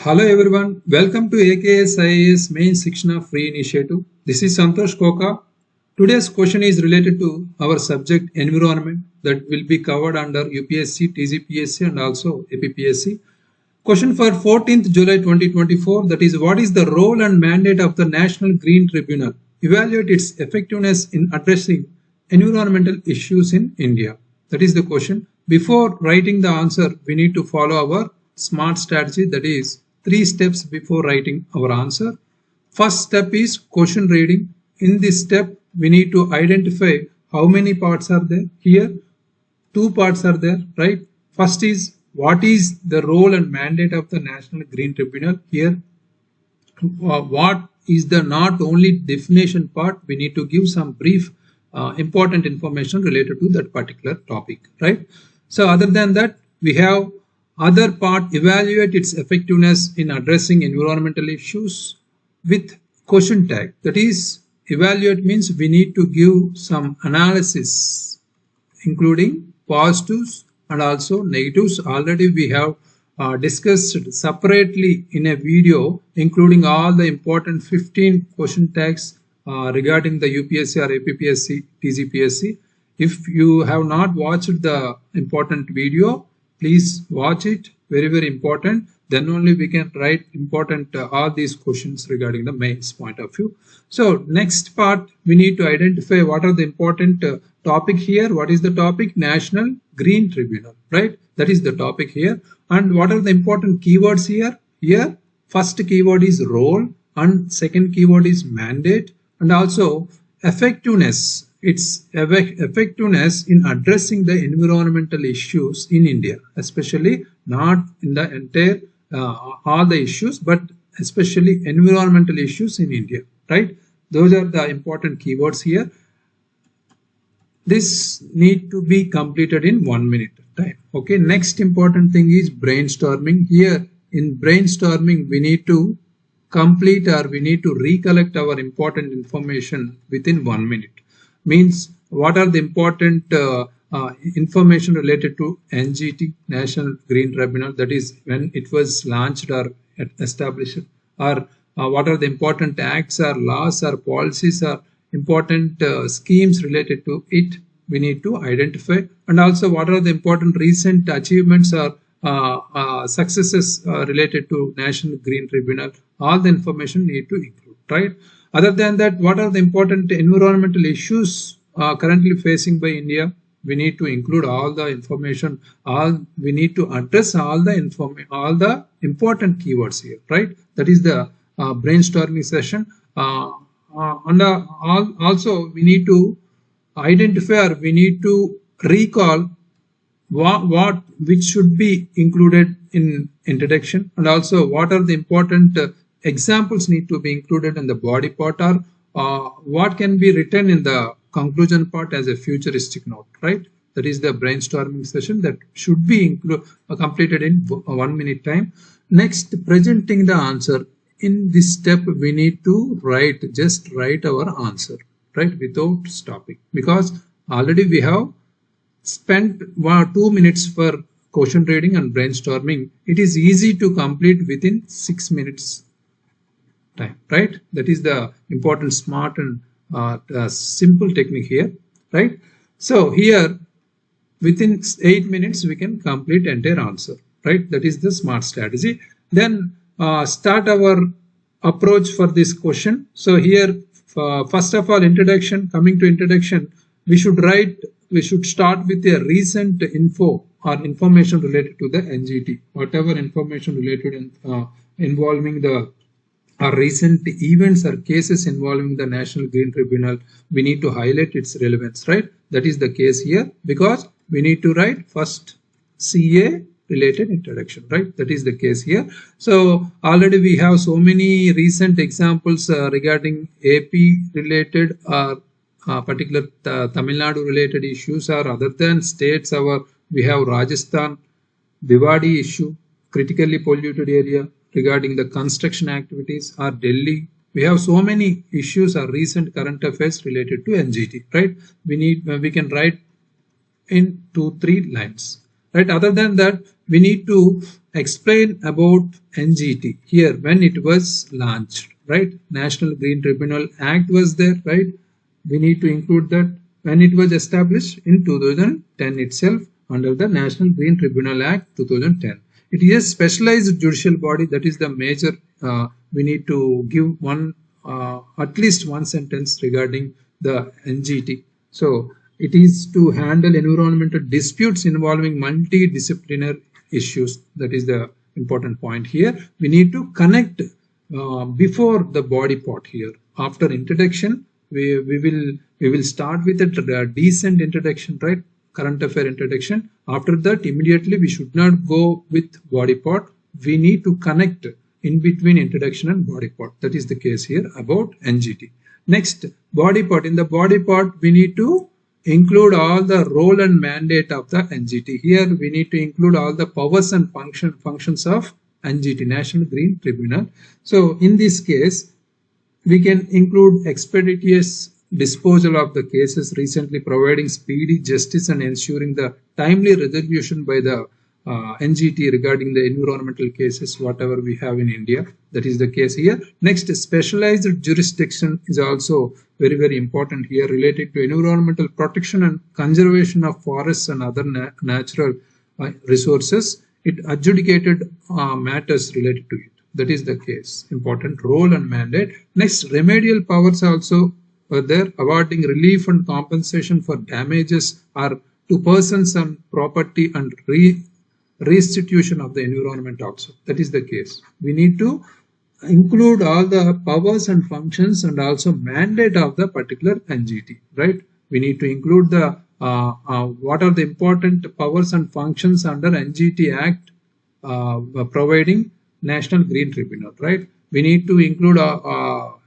Hello everyone, welcome to AKS IAS main Shikshna-FREE initiative. This is Santosh Koka. Today's question is related to our subject environment that will be covered under UPSC, TSPSC and also APPSC. Question for 14th July 2024, that is, what is the role and mandate of the National Green Tribunal? Evaluate its effectiveness in addressing environmental issues in India. That is the question. Before writing the answer, we need to follow our SMART strategy, that is 3 steps before writing our answer. First step is question reading. In this step, we need to identify how many parts are there. Here, 2 parts are there, right? First is what is the role and mandate of the National Green Tribunal. Here, what is the not only definition part, we need to give some brief important information related to that particular topic, right? So other than that, we have other part, evaluate its effectiveness in addressing environmental issues with question tag. That is, evaluate means we need to give some analysis including positives and also negatives. Already we have discussed separately in a video including all the important 15 question tags regarding the UPSC or APPSC, TSPSC. If you have not watched the important video, please watch it, very important. Then only we can write important all these questions regarding the mains point of view. So next part, we need to identify what are the important topic here. What is the topic? National Green Tribunal, right? That is the topic here. And what are the important keywords here? Here, first keyword is role and second keyword is mandate and also effectiveness. Its effectiveness in addressing the environmental issues in India, especially not in the entire all the issues, but especially environmental issues in India, right? Those are the important keywords here. This need to be completed in 1 minute time. Okay, next important thing is brainstorming. Here in brainstorming, we need to complete or we need to recollect our important information within 1 minute. Means what are the important information related to NGT, National Green Tribunal, that is when it was launched or established, or what are the important acts or laws or policies or important schemes related to it, we need to identify. And also what are the important recent achievements or successes related to National Green Tribunal, all the information need to include, right? Other than that, what are the important environmental issues currently facing by India? We need to include all the information. We need to address all the important keywords here, right? That is the brainstorming session. Also, we need to identify or we need to recall which should be included in introduction, and also what are the important examples need to be included in the body part, or what can be written in the conclusion part as a futuristic note, right? That is the brainstorming session that should be completed in 1 minute time. Next, presenting the answer. In this step, we need to just write our answer, right, without stopping, because already we have spent 2 minutes for question reading and brainstorming. It is easy to complete within 6 minutes time, right? That is the important smart and simple technique here, right? So here within 8 minutes we can complete entire answer, right? That is the smart strategy. Then start our approach for this question. So here first of all, introduction. Coming to introduction, we should start with a recent info or information related to the NGT. Whatever information related involving the recent events or cases involving the National Green Tribunal, we need to highlight its relevance, right? That is the case here, because we need to write first CA related introduction, right? That is the case here. So already we have so many recent examples regarding AP related or particular Tamil Nadu related issues, or other than states, we have Rajasthan, Bhiwadi issue, critically polluted area, regarding the construction activities, or Delhi. We have so many issues or recent current affairs related to NGT, right? We can write in 2-3 lines, right? Other than that, we need to explain about NGT here when it was launched, right? National Green Tribunal Act was there, right? We need to include that when it was established in 2010 itself under the National Green Tribunal Act 2010. It is a specialized judicial body. That is the major. We need to give one at least one sentence regarding the NGT. So it is to handle environmental disputes involving multidisciplinary issues. That is the important point here. We need to connect before the body part here. After introduction, we will start with a decent introduction, right? Current affair introduction. After that, immediately we should not go with body part. We need to connect in between introduction and body part. That is the case here about NGT. Next, body part. In the body part, we need to include all the role and mandate of the NGT. Here, we need to include all the powers and functions of NGT, National Green Tribunal. So, in this case, we can include expeditious disposal of the cases, recently providing speedy justice and ensuring the timely resolution by the NGT regarding the environmental cases, whatever we have in India. That is the case here. Next, specialized jurisdiction is also very, very important here related to environmental protection and conservation of forests and other natural resources. It adjudicated matters related to it. That is the case. Important role and mandate. Next, remedial powers also are there, awarding relief and compensation for damages or to persons and property and restitution of the environment also. That is the case. We need to include all the powers and functions and also mandate of the particular NGT, right? We need to include the what are the important powers and functions under NGT Act providing National Green Tribunal, right? We need to include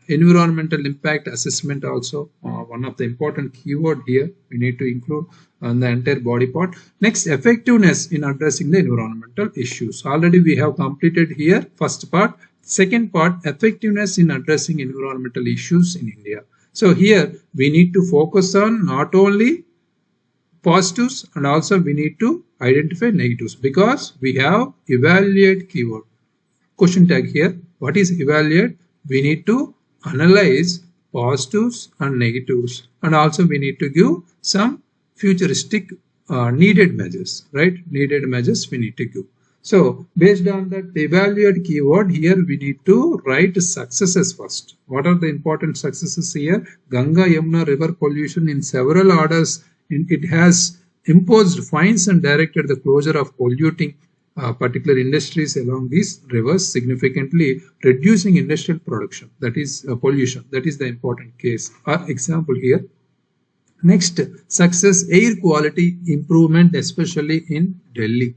environmental impact assessment also, one of the important keyword here. We need to include on the entire body part. Next, effectiveness in addressing the environmental issues. Already we have completed here first part. Second part, effectiveness in addressing environmental issues in India. So here we need to focus on not only positives and also we need to identify negatives because we have evaluate keyword. Question tag here. What is evaluate? We need to analyze positives and negatives and also we need to give some futuristic needed measures, right? Needed measures we need to give. So based on that evaluate keyword here we need to write successes first. What are the important successes here? Ganga Yamuna river pollution in several orders. It has imposed fines and directed the closure of polluting particular industries along these rivers, significantly reducing industrial production, that is pollution. That is the important case or example here. Next, success air quality improvement, especially in Delhi.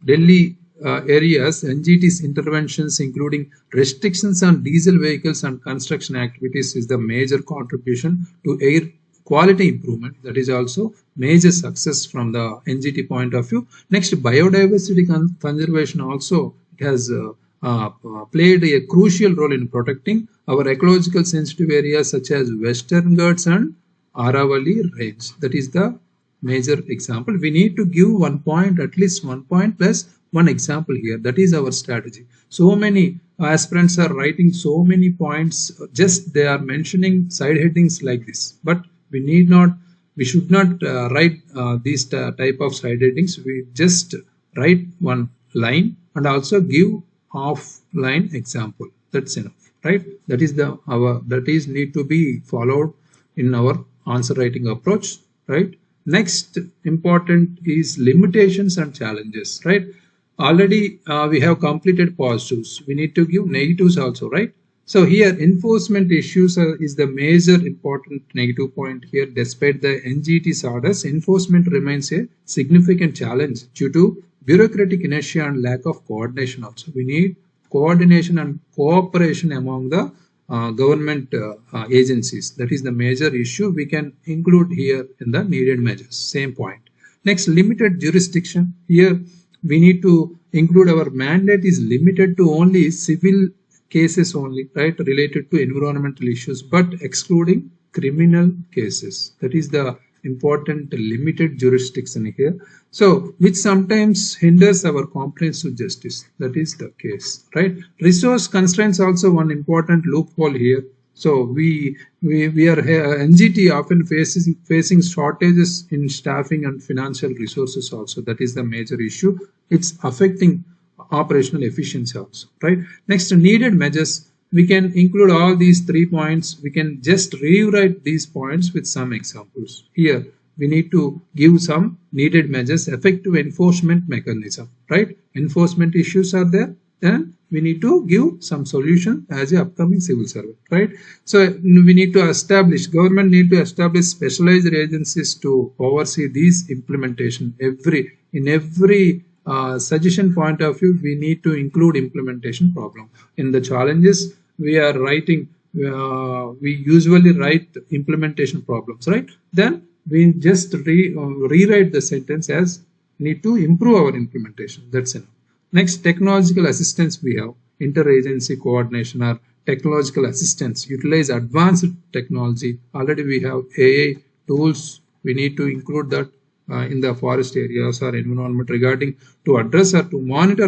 Delhi areas, NGT's interventions including restrictions on diesel vehicles and construction activities is the major contribution to air quality improvement. That is also major success from the NGT point of view. Next, biodiversity conservation also it has played a crucial role in protecting our ecological sensitive areas such as Western Ghats and Aravalli range. That is the major example. We need to give 1 point, at least 1 point plus one example here. That is our strategy. So many aspirants are writing so many points, just they are mentioning side headings like this, but we should not write these type of side headings. We just write one line and also give half line example. That's enough, right? That is need to be followed in our answer writing approach, right? Next important is limitations and challenges, right? Already we have completed positives. We need to give negatives also, right? So here enforcement issues is the major important negative point here. Despite the NGT's orders, enforcement remains a significant challenge due to bureaucratic inertia and lack of coordination also. We need coordination and cooperation among the government agencies. That is the major issue we can include here in the needed measures. Same point. Next, limited jurisdiction. Here we need to include our mandate is limited to only civil cases only, right, related to environmental issues, but excluding criminal cases. That is the important limited jurisdiction here. So which sometimes hinders our compliance to justice. That is the case, right? Resource constraints also one important loophole here. So we are here, NGT often facing shortages in staffing and financial resources also. That is the major issue. It's affecting operational efficiency also, right? Next, needed measures. We can include all these 3 points. We can just rewrite these points with some examples. Here, we need to give some needed measures, effective enforcement mechanism, right? Enforcement issues are there, then we need to give some solution as a upcoming civil servant, right? So we need to establish, government need to establish specialized agencies to oversee these implementation. In every suggestion point of view, we need to include implementation problem. In the challenges we are writing, we usually write implementation problems, right? Then we just rewrite the sentence as need to improve our implementation. That's enough. Next, technological assistance we have. Interagency coordination or technological assistance. Utilize advanced technology. Already we have AI tools. We need to include that in the forest areas or environment regarding to address or to monitor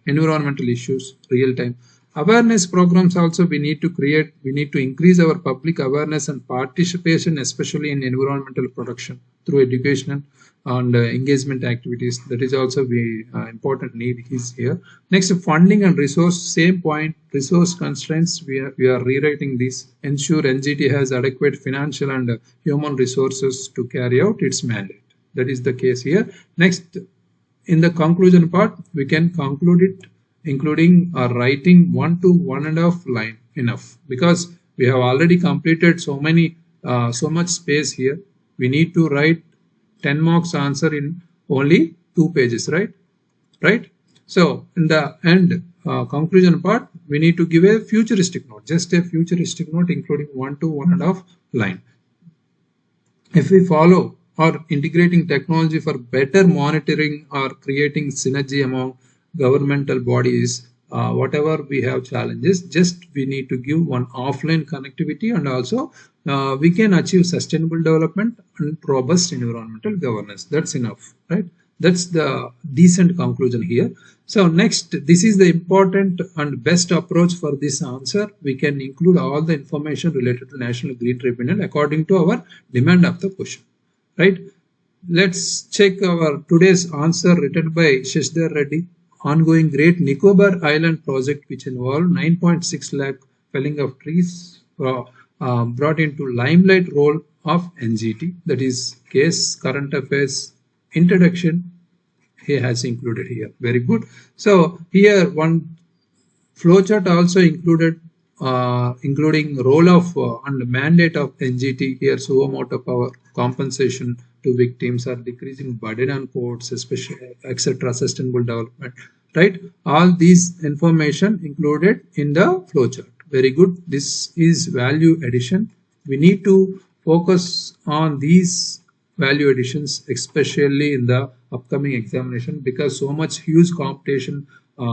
environmental issues real time. Awareness programs also we need to create. We need to increase our public awareness and participation, especially in environmental protection through educational and engagement activities. That is also the important need is here. Next, funding and resource, same point, resource constraints. We are rewriting this. Ensure NGT has adequate financial and human resources to carry out its mandate. That is the case here. Next, in the conclusion part, we can conclude it including writing 1 to 1.5 line enough, because we have already completed so much space here. We need to write 10 marks answer in only 2 pages, right? So in the end conclusion part, we need to give a futuristic note, just a futuristic note including 1 to 1.5 line. If we follow or integrating technology for better monitoring or creating synergy among governmental bodies, whatever we have challenges, just we need to give one offline connectivity, and also we can achieve sustainable development and robust environmental governance. That's enough, right? That's the decent conclusion here. So next, this is the important and best approach for this answer. We can include all the information related to National Green Tribunal according to our demand of the question, right? Let's check our today's answer written by Shikshna Reddy. Ongoing Great Nicobar Island project, which involved 9.6 lakh felling of trees, brought into limelight role of NGT. That is case current affairs introduction. He has included here. Very good. So here one flowchart also included, including role of and mandate of NGT. Here suo motu power, compensation to victims, or decreasing burden on courts, especially etc. Sustainable development, right? All these information included in the flowchart. Very good. This is value addition. We need to focus on these value additions, especially in the upcoming examination, because so much huge competition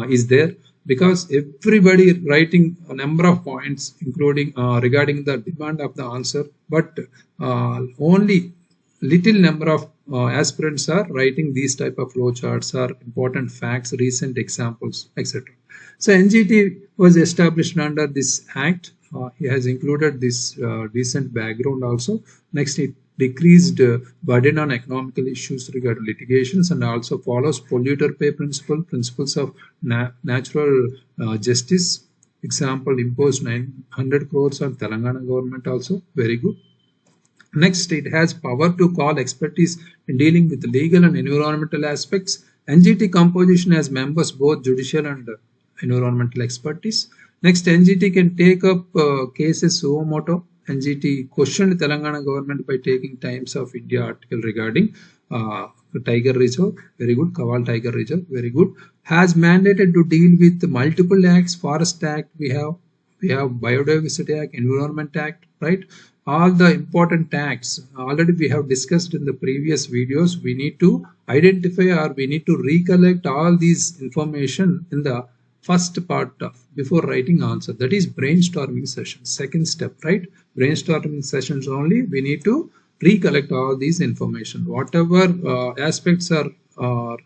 is there, because everybody writing a number of points including regarding the demand of the answer, but only little number of aspirants are writing these type of flowcharts or important facts, recent examples, etc. So NGT was established under this act. He has included this decent background also. Next, it decreased burden on economical issues regarding litigations, and also follows polluter pay principles of natural justice. Example, imposed 900 crores on Telangana government also. Very good. Next, it has power to call expertise in dealing with legal and environmental aspects. NGT composition has members both judicial and environmental expertise. Next, NGT can take up cases suo motu. NGT questioned Telangana government by taking Times of India article regarding Tiger Reserve. Very good. Kaval Tiger Reserve. Very good. Has mandated to deal with multiple acts. Forest Act we have Biodiversity Act, Environment Act, right? All the important acts already we have discussed in the previous videos. We need to identify, or we need to recollect all these information in the first part of before writing answer. That is brainstorming session. Second step, right? Brainstorming sessions only. We need to recollect all these information. Whatever aspects are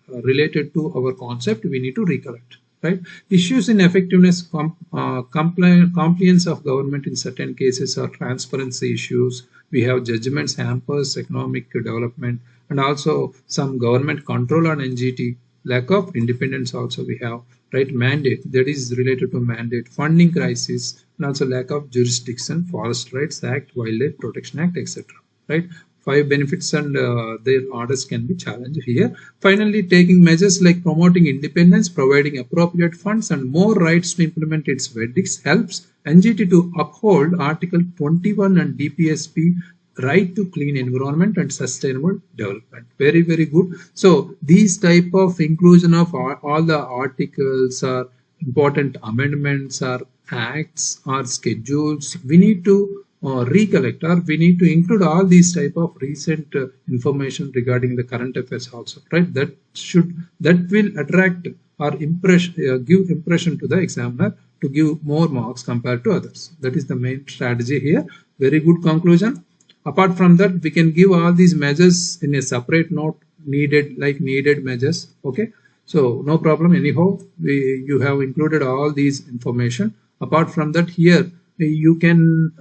related to our concept, we need to recollect. Right? Issues in effectiveness, compliance of government in certain cases are transparency issues. We have judgments, hampers, economic development, and also some government control on NGT. Lack of independence also we have. Right? Mandate, that is related to mandate, funding crisis, and also lack of jurisdiction, Forest Rights Act, Wildlife Protection Act, etc. Right? 5 benefits and their orders can be challenged here. Finally, taking measures like promoting independence, providing appropriate funds and more rights to implement its verdicts helps NGT to uphold Article 21 and DPSP right to clean environment and sustainable development. Very, very good. So these type of inclusion of all the articles or important amendments or acts or schedules, we need to recollect, or we need to include all these type of recent information regarding the current affairs also, right? That will attract or give impression to the examiner to give more marks compared to others. That is the main strategy here. Very good conclusion. Apart from that, we can give all these measures in a separate note, needed measures. Okay, so no problem. Anyhow, you have included all these information. Apart from that, here you can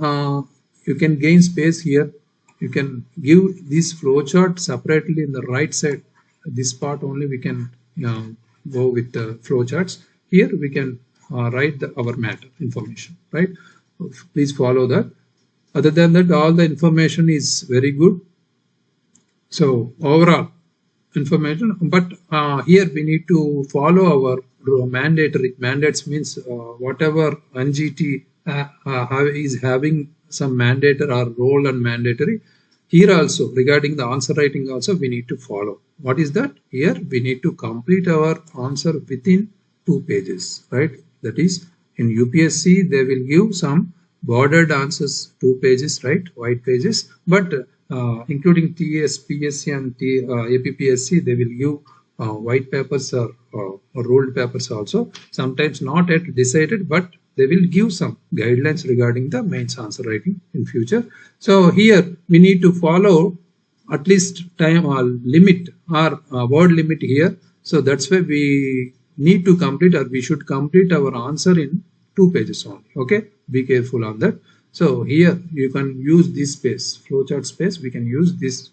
gain space here. You can give this flowchart separately in the right side. This part only we can go with the flowcharts. Here we can write our matter information. Right? Please follow that. Other than that, all the information is very good. So overall information, but here we need to follow our mandatory mandates, means whatever NGT is having some mandatory or role and mandatory. Here also regarding the answer writing also we need to follow. What is that? Here we need to complete our answer within 2 pages, right? That is, in UPSC they will give some bordered answers 2 pages, right? White pages, but including TSPSC and APPSC, they will give white papers or ruled papers also. Sometimes not yet decided, but they will give some guidelines regarding the mains answer writing in future. So here we need to follow at least time or limit or word limit here. So that's why we need to complete, or we should complete our answer in 2 pages only. Okay, be careful on that. So here you can use this space, flowchart space. We can use this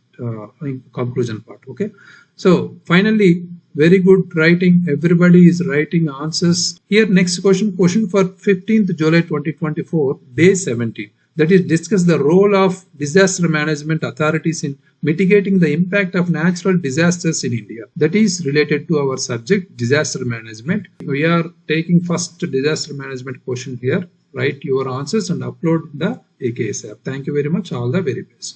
conclusion part. Okay. So finally, very good writing. Everybody is writing answers. Here next question for 15th July 2024, day 17. That is, discuss the role of disaster management authorities in mitigating the impact of natural disasters in India. That is related to our subject, disaster management. We are taking first disaster management question here. Write your answers and upload the AKS app. Thank you very much. All the very best.